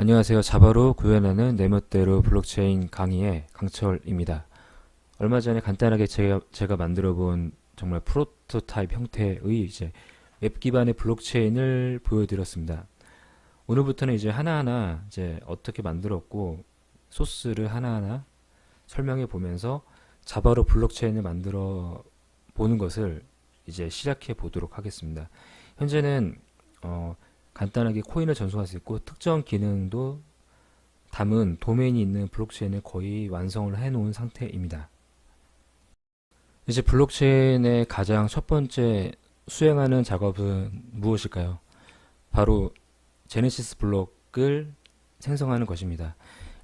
안녕하세요. 자바로 구현하는 내 멋대로 블록체인 강의의 강철입니다. 얼마 전에 간단하게 제가 만들어 본 정말 프로토타입 형태의 이제 웹 기반의 블록체인을 보여드렸습니다. 오늘부터는 이제 하나하나 이제 어떻게 만들었고 소스를 하나하나 설명해 보면서 자바로 블록체인을 만들어 보는 것을 이제 시작해 보도록 하겠습니다. 현재는 간단하게 코인을 전송할 수 있고 특정 기능도 담은 도메인이 있는 블록체인을 거의 완성을 해 놓은 상태입니다. 이제 블록체인의 가장 첫 번째 수행하는 작업은 무엇일까요? 바로 제네시스 블록을 생성하는 것입니다.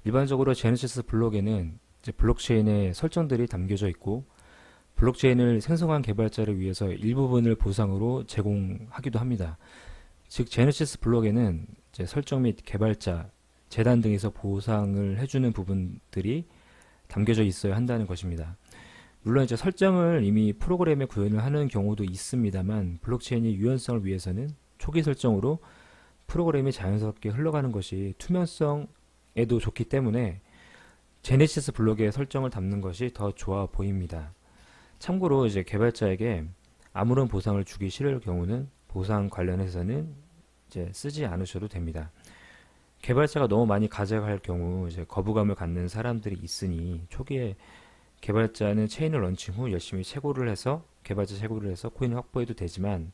일반적으로 제네시스 블록에는 이제 블록체인의 설정들이 담겨져 있고 블록체인을 생성한 개발자를 위해서 일부분을 보상으로 제공하기도 합니다. 즉 제네시스 블록에는 이제 설정 및 개발자, 재단 등에서 보상을 해주는 부분들이 담겨져 있어야 한다는 것입니다. 물론 이제 설정을 이미 프로그램에 구현을 하는 경우도 있습니다만 블록체인의 유연성을 위해서는 초기 설정으로 프로그램이 자연스럽게 흘러가는 것이 투명성에도 좋기 때문에 제네시스 블록에 설정을 담는 것이 더 좋아 보입니다. 참고로 이제 개발자에게 아무런 보상을 주기 싫을 경우는 보상 관련해서는 이제 쓰지 않으셔도 됩니다. 개발자가 너무 많이 가져갈 경우 이제 거부감을 갖는 사람들이 있으니 초기에 개발자는 체인을 런칭 후 열심히 개발자 채굴을 해서 코인을 확보해도 되지만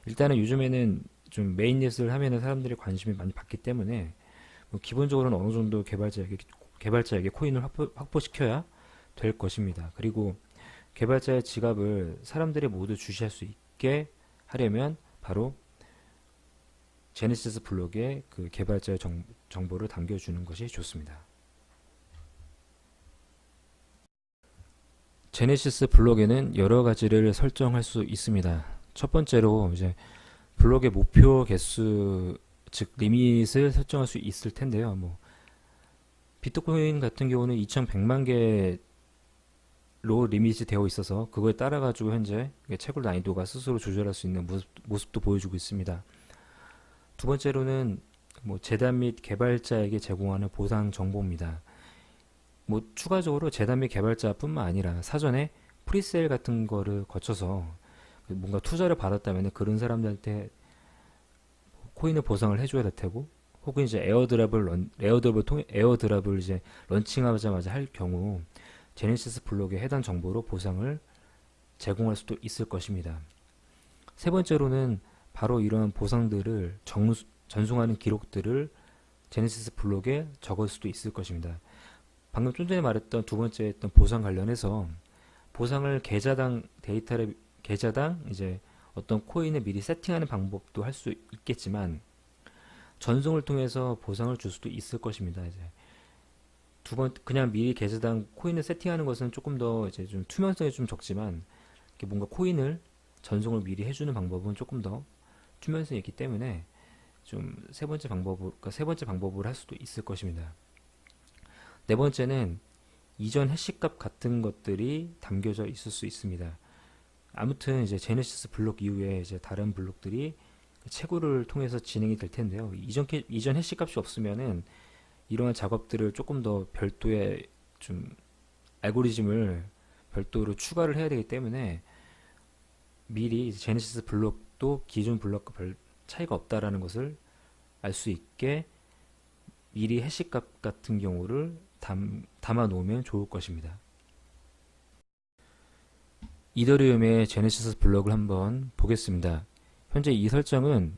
일단은 요즘에는 좀 메인넷을 하면은 사람들이 관심이 많이 받기 때문에 뭐 기본적으로는 어느 정도 개발자에게 코인을 확보시켜야 될 것입니다. 그리고 개발자의 지갑을 사람들이 모두 주시할 수 있게 하려면 바로 제네시스 블록에 그 개발자의 정보를 담겨주는 것이 좋습니다. 제네시스 블록에는 여러 가지를 설정할 수 있습니다. 첫 번째로 이제 블록의 목표 개수, 즉 리밋을 설정할 수 있을 텐데요. 뭐 비트코인 같은 경우는 2100만 개로 리밋이 되어 있어서 그거에 따라 가지고 현재 채굴 난이도가 스스로 조절할 수 있는 모습도 보여주고 있습니다. 두 번째로는 뭐 재단 및 개발자에게 제공하는 보상 정보입니다. 뭐 추가적으로 재단 및 개발자뿐만 아니라 사전에 프리세일 같은 거를 거쳐서 뭔가 투자를 받았다면 그런 사람들한테 코인을 보상을 해줘야 될 테고 혹은 이제 에어드랍을 이제 런칭하자마자 할 경우 제네시스 블록에 해당 정보로 보상을 제공할 수도 있을 것입니다. 세 번째로는 바로 이러한 보상들을 전송하는 기록들을 제네시스 블록에 적을 수도 있을 것입니다. 방금 좀 전에 말했던 두 번째 했던 보상 관련해서 보상을 계좌당 이제 어떤 코인을 미리 세팅하는 방법도 할 수 있겠지만 전송을 통해서 보상을 줄 수도 있을 것입니다. 이제 그냥 미리 계좌당 코인을 세팅하는 것은 조금 더 이제 좀 투명성이 좀 적지만 뭔가 코인을 전송을 미리 해주는 방법은 조금 더 투명성이 있기 때문에 좀 세 번째 방법을 할 수도 있을 것입니다. 네 번째는 이전 해시값 같은 것들이 담겨져 있을 수 있습니다. 아무튼 이제 제네시스 블록 이후에 이제 다른 블록들이 채굴을 통해서 진행이 될 텐데요. 이전 해시값이 없으면은 이러한 작업들을 조금 더 별도의 좀 알고리즘을 별도로 추가를 해야 되기 때문에 미리 제네시스 블록도 기존 블록과 별 차이가 없다라는 것을 알 수 있게 미리 해시값 같은 경우를 담아 놓으면 좋을 것입니다. 이더리움의 제네시스 블록을 한번 보겠습니다. 현재 이 설정은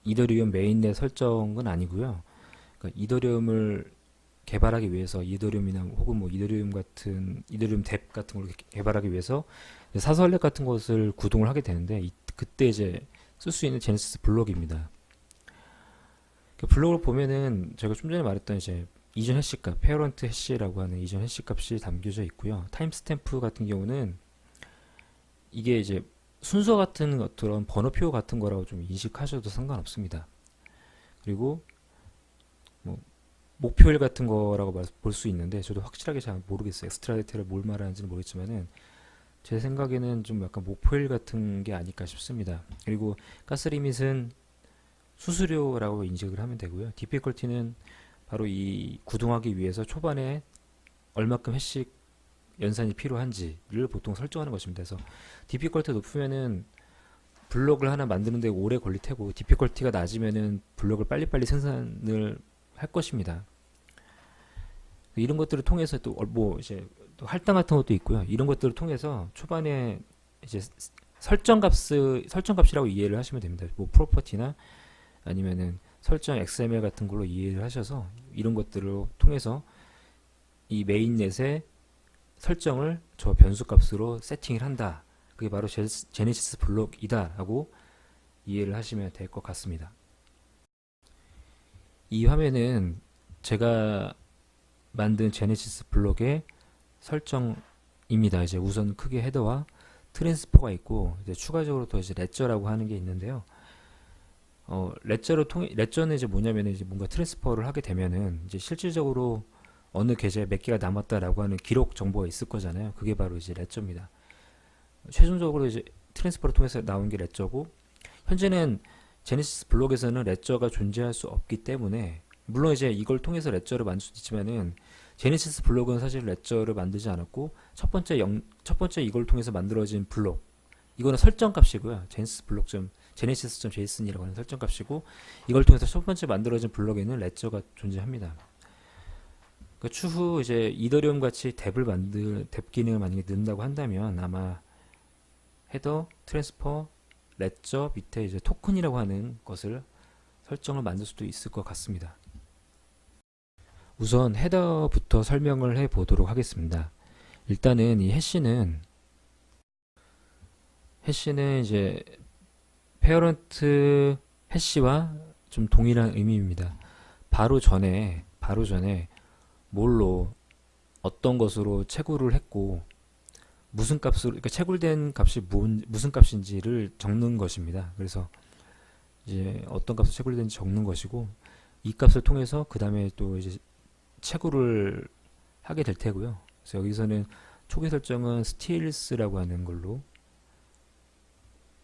이더리움 메인넷 설정은 아니고요. 그러니까 이더리움을 개발하기 위해서 이더리움이나 혹은 뭐 이더리움 뎁 같은 걸 개발하기 위해서 사설렛 같은 것을 구동을 하게 되는데 그때 이제 쓸 수 있는 제네시스 블록입니다. 그 블록을 보면은 제가 좀 전에 말했던 이제 이전 해시값, 페어런트 해시라고 하는 이전 해시값이 담겨져 있고요. 타임스탬프 같은 경우는 이게 이제 순서 같은 것처럼 번호표 같은 거라고 좀 인식하셔도 상관없습니다. 그리고 뭐 목표일 같은 거라고 볼 수 있는데 저도 확실하게 잘 모르겠어요. 엑스트라데이터를 뭘 말하는지는 모르겠지만은 제 생각에는 좀 약간 목표일 같은 게 아닐까 싶습니다. 그리고 가스 리밋은 수수료라고 인식을 하면 되고요. difficulty는 바로 이 구동하기 위해서 초반에 얼마큼 해시 연산이 필요한지를 보통 설정하는 것입니다. 그래서 difficulty 높으면은 블록을 하나 만드는데 오래 걸릴 테고, difficulty가 낮으면은 블록을 빨리빨리 생산을 할 것입니다. 이런 것들을 통해서 또 뭐 이제 또 할당 같은 것도 있고요. 이런 것들을 통해서 초반에 이제 설정값이라고 이해를 하시면 됩니다. 뭐 프로퍼티나 아니면은 설정 XML 같은 걸로 이해를 하셔서 이런 것들을 통해서 이 메인넷의 설정을 저 변수값으로 세팅을 한다. 그게 바로 제네시스 블록이다 라고 이해를 하시면 될 것 같습니다. 이 화면은 제가 만든 제네시스 블록의 설정입니다. 이제 우선 크게 헤더와 트랜스퍼가 있고, 이제 추가적으로 더 이제 레저라고 하는 게 있는데요. 레저는 이제 뭐냐면은 이제 뭔가 트랜스퍼를 하게 되면은 이제 실질적으로 어느 계좌에 몇 개가 남았다라고 하는 기록 정보가 있을 거잖아요. 그게 바로 이제 레저입니다. 최종적으로 이제 트랜스퍼를 통해서 나온 게 레저고, 현재는 제네시스 블록에서는 레저가 존재할 수 없기 때문에, 물론 이제 이걸 통해서 레저를 만들 수도 있지만은 제네시스 블록은 사실 레저를 만들지 않았고, 첫 번째 이걸 통해서 만들어진 블록, 이거는 설정 값이고요. genesis.json이라고 하는 설정 값이고, 이걸 통해서 첫 번째 만들어진 블록에는 레저가 존재합니다. 그 추후 이제 이더리움 같이 뎁 기능을 만약에 넣는다고 한다면 아마 헤더, 트랜스퍼, 레저 밑에 이제 토큰이라고 하는 것을 설정을 만들 수도 있을 것 같습니다. 우선 헤더부터 설명을 해 보도록 하겠습니다. 일단은 이 해시는 이제 페어런트 해시와 좀 동일한 의미입니다. 바로 전에 뭘로 어떤 것으로 채굴을 했고 무슨 값으로, 그러니까 채굴된 값이 무슨 값인지를 적는 것입니다. 그래서 이제 어떤 값으로 채굴된지 적는 것이고, 이 값을 통해서 그 다음에 또 이제 채굴을 하게 될 테고요. 그래서 여기서는 초기 설정은 stils라고 하는 걸로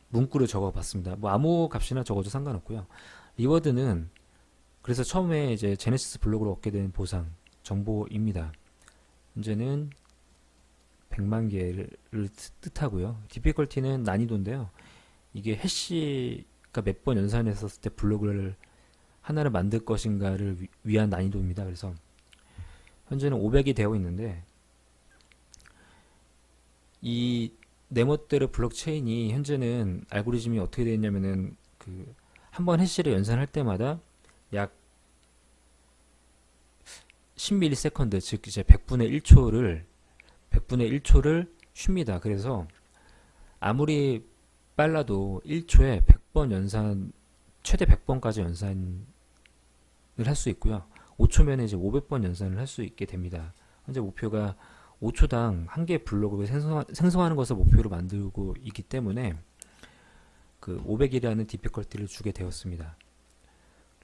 문구를 적어봤습니다. 뭐 아무 값이나 적어도 상관없고요. 리워드는 그래서 처음에 이제 제네시스 블록으로 얻게 된 보상 정보입니다. 현재는 100만 개를 뜻하고요. difficulty는 난이도인데요. 이게 해시가 몇 번 연산했었을 때 블록을 하나를 만들 것인가를 위한 난이도입니다. 그래서 현재는 500이 되어 있는데, 이 네모대로 블록체인이 현재는 알고리즘이 어떻게 되어 있냐면은 그 한 번 해시를 연산할 때마다 약 10ms, 즉 이제 100분의 1초를 쉽니다. 그래서 아무리 빨라도 1초에 100번 연산, 최대 100번까지 연산을 할 수 있고요. 5초면 이제 500번 연산을 할 수 있게 됩니다. 현재 목표가 5초당 한 개의 블록을 생성하는 것을 목표로 만들고 있기 때문에 그 500이라는 디피컬티를 주게 되었습니다.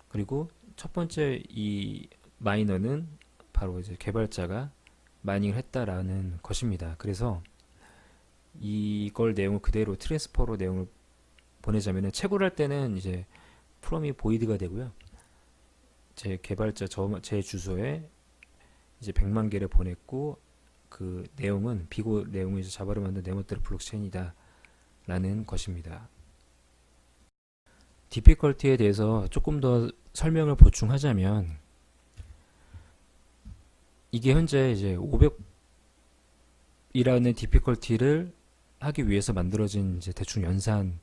그리고 첫 번째 이 마이너는 바로 이제 개발자가 마이닝을 했다라는 것입니다. 그래서 이걸 내용을 그대로 트랜스퍼로 내용을 보내자면은 채굴할 때는 이제 프롬이 보이드가 되고요. 제 개발자 제 주소에 이제 100만 개를 보냈고, 그 내용은 비고 내용을 이제 자바로 만든 네모대로 블록체인이다 라는 것입니다. 디피컬티에 대해서 조금 더 설명을 보충하자면, 이게 현재 이제 500이라는 디피컬티를 하기 위해서 만들어진 이제 대충 연산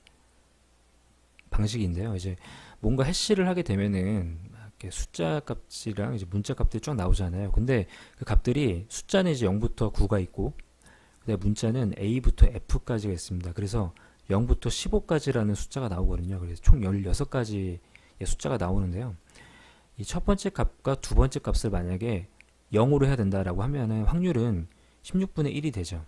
방식인데요. 이제 뭔가 해시를 하게 되면은 이렇게 숫자 값이랑 이제 문자 값들이 쫙 나오잖아요. 근데 그 값들이 숫자는 이제 0부터 9가 있고, 그다음에 문자는 A부터 F까지가 있습니다. 그래서 0부터 15까지라는 숫자가 나오거든요. 그래서 총 16가지의 숫자가 나오는데요. 이 첫 번째 값과 두 번째 값을 만약에 0으로 해야 된다라고 하면은 확률은 16분의 1이 되죠.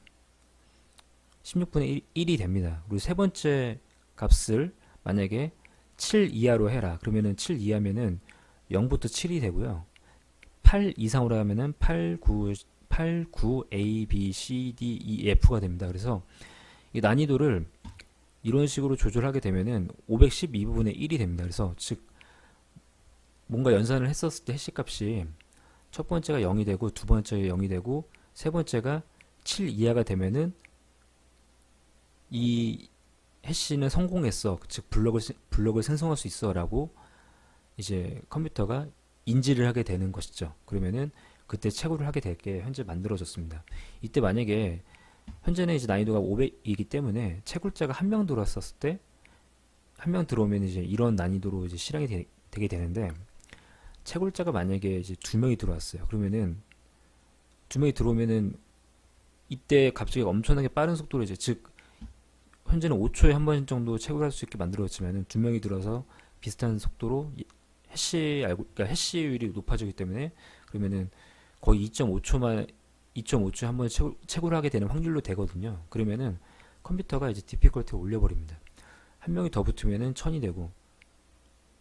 16분의 1이 됩니다. 그리고 세 번째 값을 만약에 7 이하로 해라. 그러면은 7 이하면은 0부터 7이 되고요. 8 이상으로 하면은 8, 9 A, B, C, D, E, F가 됩니다. 그래서 이 난이도를 이런 식으로 조절하게 되면은 512분의 1이 됩니다. 그래서 즉 뭔가 연산을 했었을 때 해시 값이 첫 번째가 0이 되고 두 번째가 0이 되고 세 번째가 7 이하가 되면은 이 해시는 성공했어. 즉 블럭을 생성할 수 있어라고 이제 컴퓨터가 인지를 하게 되는 것이죠. 그러면은 그때 채굴을 하게 되게 현재 만들어졌습니다. 이때 만약에 현재는 이제 난이도가 500이기 때문에 채굴자가 한 명 들어왔었을 때 한 명 들어오면 이제 이런 난이도로 이제 실행이 되게 되는데 채굴자가 만약에 이제 두 명이 들어왔어요. 그러면은 두 명이 들어오면은 이때 갑자기 엄청나게 빠른 속도로 이제 즉 현재는 5초에 한 번 정도 채굴할 수 있게 만들어졌지만은 두 명이 들어서 비슷한 속도로 그러니까 해시율이 높아지기 때문에 그러면은 거의 2.5초에 한 번 채굴하게 되는 확률로 되거든요. 그러면은 컴퓨터가 이제 디피컬티를 올려버립니다. 한 명이 더 붙으면은 1000이 되고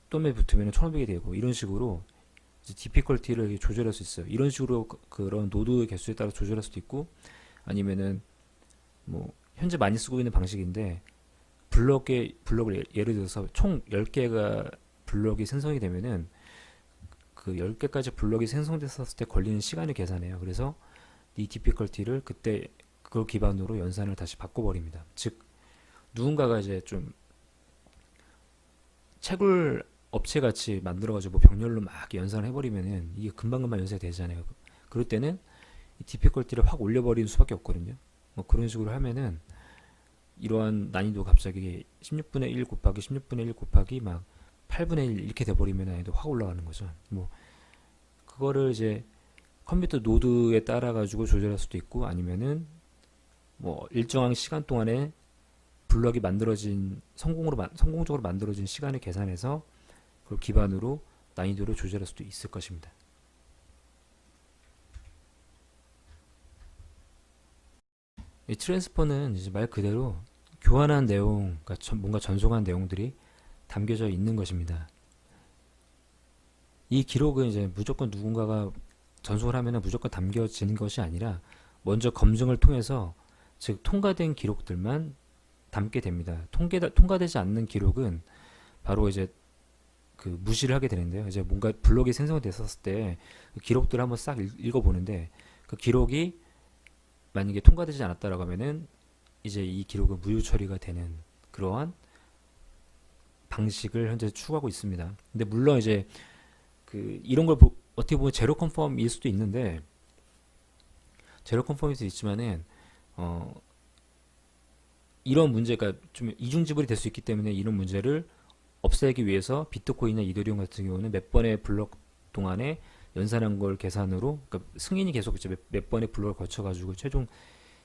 또 몇 붙으면은 1500이 되고 이런 식으로 이제 디피컬티를 조절할 수 있어요. 이런 식으로 그런 노드 개수에 따라 조절할 수도 있고 아니면은 뭐 현재 많이 쓰고 있는 방식인데 블럭을 예를 들어서 총 10개가 블럭이 생성이 되면은 그 10개까지 블럭이 생성됐었을 때 걸리는 시간을 계산해요. 그래서 이 디피컬티를 그때 그걸 기반으로 연산을 다시 바꿔버립니다. 즉 누군가가 이제 좀 채굴 업체 같이 만들어가지고 뭐 병렬로 막 연산을 해버리면은 이게 금방금방 연산이 되잖아요. 그럴 때는 이 디피컬티를 확 올려버리는 수밖에 없거든요. 뭐 그런 식으로 하면은 이러한 난이도 갑자기 16분의 1 곱하기 16분의 1 곱하기 막 8분의 1 이렇게 돼버리면 난이도 확 올라가는 거죠. 뭐 그거를 이제 컴퓨터 노드에 따라 가지고 조절할 수도 있고 아니면은 뭐 일정한 시간 동안에 블럭이 성공적으로 만들어진 시간을 계산해서 그걸 기반으로 난이도를 조절할 수도 있을 것입니다. 이 트랜스퍼는 이제 말 그대로 교환한 내용, 그러니까 뭔가 전송한 내용들이 담겨져 있는 것입니다. 이 기록은 이제 무조건 누군가가 전송을 하면 무조건 담겨지는 것이 아니라 먼저 검증을 통해서 즉 통과된 기록들만 담게 됩니다. 통과되지 않는 기록은 바로 이제 그 무시를 하게 되는데요. 이제 뭔가 블록이 생성됐었을 때 그 기록들을 한번 싹 읽어보는데 그 기록이 만약에 통과되지 않았다라고 하면은 이제 이 기록은 무효 처리가 되는 그러한 방식을 현재 추구하고 있습니다. 근데 물론 이제 그 이런 걸 어떻게 보면 제로 컨펌일 수도 있는데 제로 컨펌일 수도 있지만은 이런 문제가 좀 이중지불이 될 수 있기 때문에 이런 문제를 없애기 위해서 비트코인이나 이더리움 같은 경우는 몇 번의 블록 동안에 연산한 걸 계산으로 그러니까 승인이 계속 이제 몇 번의 블록을 거쳐가지고 최종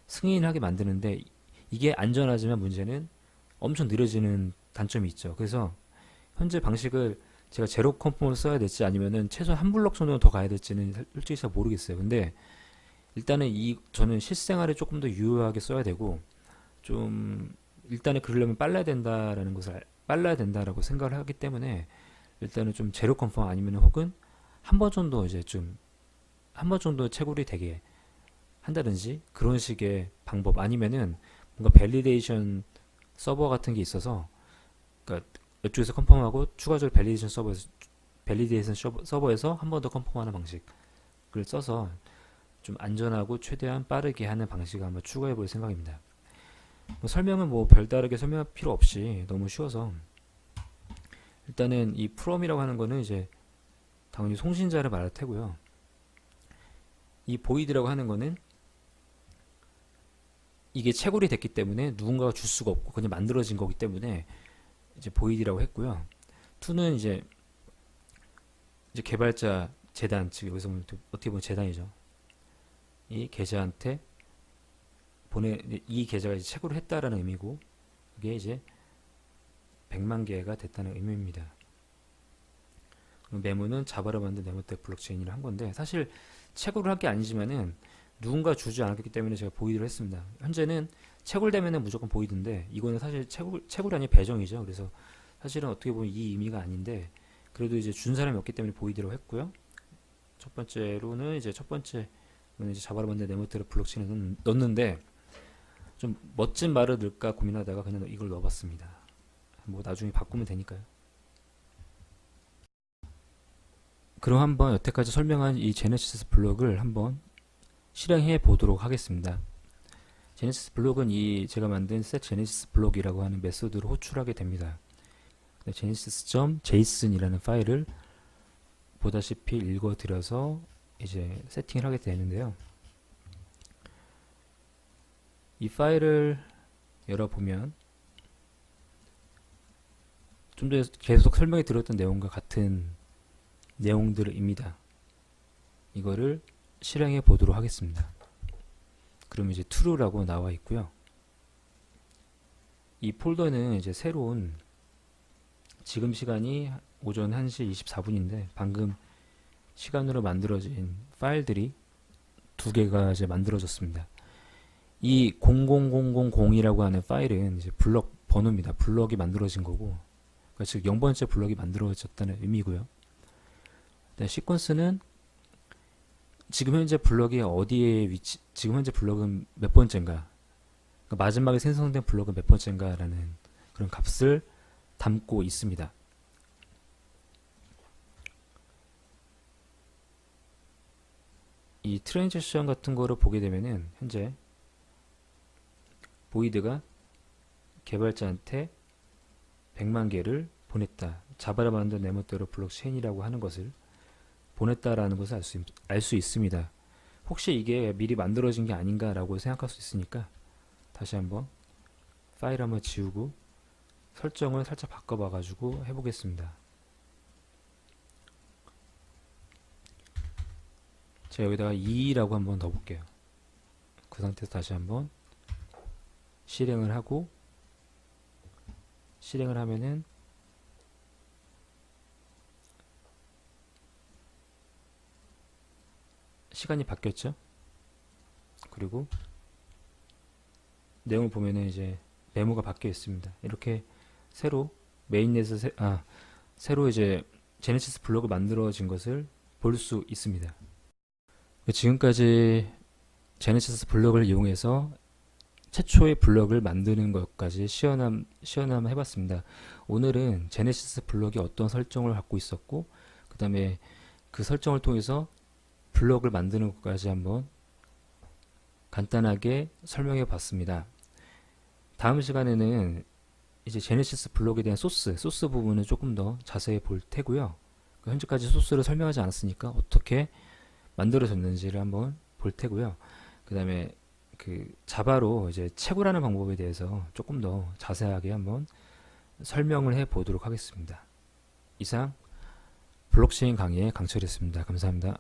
승인하게 만드는데 이게 안전하지만 문제는 엄청 느려지는 단점이 있죠. 그래서 현재 방식을 제가 제로 컨펌을 써야 될지 아니면은 최소한 한 블록 정도는 더 가야 될지는 솔직히 잘 모르겠어요. 근데 일단은 저는 실생활에 조금 더 유효하게 써야 되고 좀 일단은 그러려면 빨라야 된다라고 생각을 하기 때문에 일단은 좀 제로 컨펌 아니면 혹은 한 번 정도 이제 좀 한 번 정도 채굴이 되게 한다든지 그런 식의 방법 아니면은 뭔가 밸리데이션 서버 같은 게 있어서 그러니까 이쪽에서 컨펌하고 추가적으로 밸리데이션 서버에서 한 번 더 컨펌하는 방식을 써서 좀 안전하고 최대한 빠르게 하는 방식을 한번 추가해 볼 생각입니다. 뭐 설명은 뭐 별다르게 설명할 필요 없이 너무 쉬워서 일단은 이 프롬이라고 하는 거는 이제 당연히 송신자를 말할 테고요. 이 보이드라고 하는 거는 이게 채굴이 됐기 때문에 누군가가 줄 수가 없고 그냥 만들어진 거기 때문에 이제 보이드라고 했고요. 투는 이제 개발자 재단 즉 여기서 보면 어떻게 보면 재단이죠. 이 계좌한테 이 계좌가 이제 채굴을 했다라는 의미고 그게 이제 100만 개가 됐다는 의미입니다. 메모는 자바로 만든 네모텍 블록체인을 한 건데 사실 채굴을 한 게 아니지만은 누군가 주지 않았기 때문에 제가 보이드를 했습니다. 현재는 채굴되면은 무조건 보이드인데 이거는 사실 채굴이 아니라 배정이죠. 그래서 사실은 어떻게 보면 이 의미가 아닌데 그래도 이제 준 사람이 없기 때문에 보이드라고 했고요. 첫 번째는 이제 자바로 만든 네모텍 블록체인을 넣었는데 좀 멋진 말을 넣을까 고민하다가 그냥 이걸 넣어봤습니다. 뭐 나중에 바꾸면 되니까요. 그럼 한번 여태까지 설명한 이 제네시스 블록을 한번 실행해 보도록 하겠습니다. 제네시스 블록은 이 제가 만든 set genesis 블록이라고 하는 메소드로 호출하게 됩니다. genesis.json이라는 파일을 보다시피 읽어드려서 이제 세팅을 하게 되는데요. 이 파일을 열어보면 좀 전에 계속 설명해 드렸던 내용과 같은 내용들입니다. 이거를 실행해 보도록 하겠습니다. 그럼 이제 true라고 나와 있고요. 이 폴더는 이제 새로운 지금 시간이 오전 1시 24분인데 방금 시간으로 만들어진 파일들이 두 개가 이제 만들어졌습니다. 이 00000이라고 하는 파일은 이제 블럭 번호입니다. 블럭이 만들어진 거고, 그러니까 즉 0번째 블럭이 만들어졌다는 의미고요. 시퀀스는 지금 현재 블럭이 어디에 지금 현재 블럭은 몇 번째인가, 그러니까 마지막에 생성된 블럭은 몇 번째인가라는 그런 값을 담고 있습니다. 이 트랜지션 같은 거를 보게 되면은 현재 보이드가 개발자한테 100만 개를 보냈다. 자바를 만든 내 멋대로 블록체인이라고 하는 것을 보냈다라는 것을 알 수 있습니다. 혹시 이게 미리 만들어진 게 아닌가라고 생각할 수 있으니까 다시 한번 파일 한번 지우고 설정을 살짝 바꿔봐 가지고 해보겠습니다. 제가 여기다가 2라고 한번 넣어볼게요. 그 상태에서 다시 한번 실행을 하고, 실행을 하면은 시간이 바뀌었죠. 그리고 내용을 보면은 이제 메모가 바뀌어 있습니다. 이렇게 새로 메인넷에서 새로 이제 제네시스 블록을 만들어진 것을 볼 수 있습니다. 지금까지 제네시스 블록을 이용해서 최초의 블록을 만드는 것까지 시연함 해봤습니다. 오늘은 제네시스 블록이 어떤 설정을 갖고 있었고, 그 다음에 그 설정을 통해서 블록을 만드는 것까지 한번 간단하게 설명해 봤습니다. 다음 시간에는 이제 제네시스 블록에 대한 소스 부분을 조금 더 자세히 볼 테고요. 현재까지 소스를 설명하지 않았으니까 어떻게 만들어졌는지를 한번 볼 테고요. 그 다음에 그 자바로 이제 채굴하는 방법에 대해서 조금 더 자세하게 한번 설명을 해 보도록 하겠습니다. 이상 블록체인 강의의 강철이었습니다. 감사합니다.